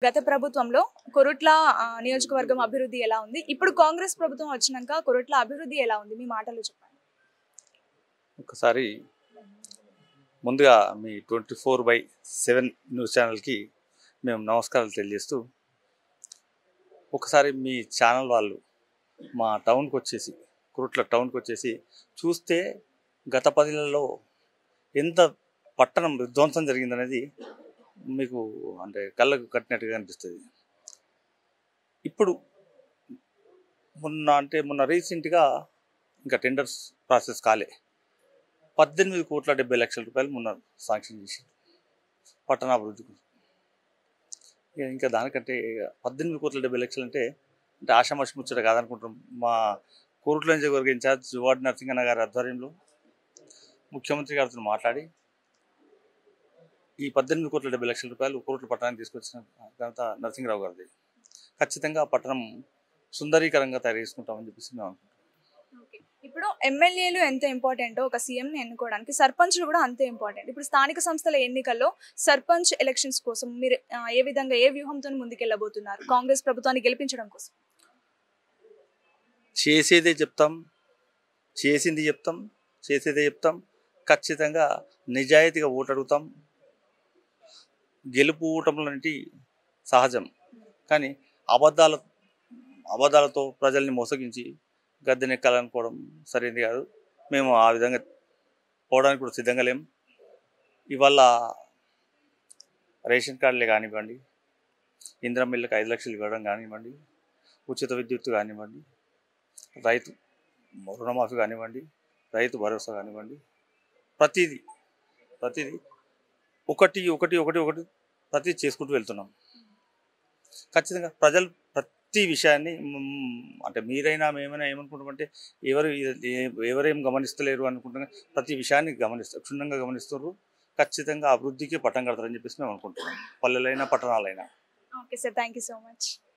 గత ప్రభుత్వంలో కొరుట్ల నియోజకవర్గం అభివృద్ధి ఎలా ఉంది? ఇప్పుడు కాంగ్రెస్ ప్రభుత్వం వచ్చినాక కొరుట్ల అభివృద్ధి ఎలా ఉంది? మీ మాటల్లో చెప్పండి. ఒకసారి ముందుగా మీ 24/7 న్యూస్ ఛానల్కి మేము నమస్కారాలు తెలియజేస్తూ, ఒకసారి మీ ఛానల్ వాళ్ళు మా టౌన్కి వచ్చేసి, కొరుట్ల టౌన్కి వచ్చేసి చూస్తే గత 10 నెలల్లో ఎంత పట్టణం విధ్వంసం జరిగిందనేది మీకు అంటే కళ్ళకు కట్టినట్టుగా అనిపిస్తుంది. ఇప్పుడు మొన్న రీసెంట్గా ఇంకా టెండర్స్ ప్రాసెస్ కాలే 18,70,00,000 మొన్న శాంక్షన్ చేశారు పట్టణాభివృద్ధికి. ఇంకా దానికంటే 18,70,00,000 అంటే ఆషామాషి ముచ్చట కాదనుకుంటాం. మా కొరుట్ల నియోజకవర్గ ఇన్ఛార్జ్ వార్డు నరసింగన్న గారి ఆధ్వర్యంలో ముఖ్యమంత్రి గారితో మాట్లాడి ఈ 18,70,00,000 కొరుట్ల పట్టణానికి తీసుకొచ్చిన ఘనత నరసింహరావు గారిది. ఖచ్చితంగా పట్టణం సుందరీకరంగా తయారు చేసుకుంటామని చెప్పేసి మేము అనుకుంటాం. ఇప్పుడు ఎమ్మెల్యేలు ఎంత ఇంపార్టెంటో ఒక సీఎంని ఎన్నుకోవడానికి సర్పంచ్లు కూడా అంతే ఇంపార్టెంట్. ఇప్పుడు స్థానిక సంస్థల ఎన్నికల్లో సర్పంచ్ ఎలక్షన్స్ కోసం మీరు ఏ విధంగా ఏ వ్యూహంతో ముందుకెళ్ళబోతున్నారు కాంగ్రెస్ ప్రభుత్వాన్ని గెలిపించడం కోసం? చేసేదే చెప్తాం, చేసింది చెప్తాం, చేసేదే చెప్తాం. ఖచ్చితంగా నిజాయితీగా ఓటు అడుగుతాం. గెలుపు ఓటములంటి సహజం, కానీ అబద్ధాలతో ప్రజల్ని మోసగించి గద్దెనెక్కాలనుకోవడం సరైనది కాదు. మేము ఆ విధంగా పోవడానికి కూడా సిద్ధంగా లేం. ఇవాళ రేషన్ కార్డులే కానివ్వండి, ఇందిరమ్మ ఇళ్ళకి 5 లక్షలు ఇవ్వడం కానివ్వండి, ఉచిత విద్యుత్తు కానివ్వండి, రైతు రుణమాఫీ కానివ్వండి, రైతు భరోసా కానివ్వండి, ప్రతిదీ ప్రతి చేసుకుంటూ వెళ్తున్నాం. ఖచ్చితంగా ప్రజలు ప్రతి విషయాన్ని అంటే మీరైనా మేమైనా ఏమనుకుంటామంటే ఎవరేం గమనిస్తలేరు అనుకుంటున్నా, ప్రతి విషయాన్ని క్షుణ్ణంగా గమనిస్తున్నారు. ఖచ్చితంగా అభివృద్ధికి పట్టం కడతారని చెప్పేసి మేము అనుకుంటున్నాం, పల్లెలైనా పట్టణాలైనా. Okay sir, thank you so much.